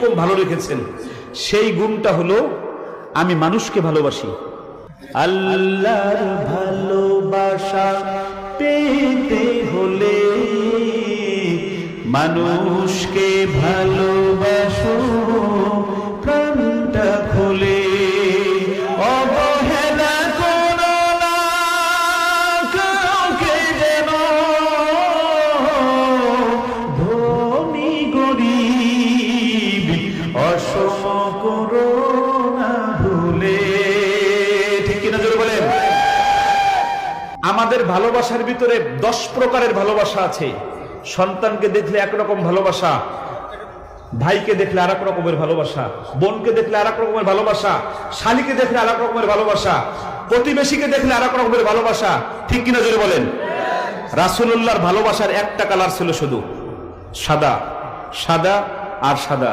রকম ভালো রেখেছেন। সেই গুণটা হলো আমি মানুষকে ভালোবাসি। আল্লাহর ভালোবাসা পেতে হলে মানুষকে ভালোবাসো প্রাণটা খুলে। অবহেলা করো না কাউকে যেন, ধনী গরিব অসম করো না ভুলে। ঠিক কিনা জোরে বলেন। আমাদের ভালোবাসার ভিতরে 10 প্রকারের ভালোবাসা আছে। সন্তানকে দেখলে একরকম ভালোবাসা, ভাইকে দেখলে আর এক রকমের ভালোবাসা, বোনকে দেখলে আর এক রকমের ভালোবাসা, শালীকে দেখলে আর এক রকমের ভালোবাসা, প্রতিবেশীকে দেখলে আর এক রকমের ভালোবাসা। ঠিক কিনা জোরে বলেন। রাসূলুল্লাহর ভালোবাসার একটা কালার ছিল শুধু সাদা, সাদা আর সাদা।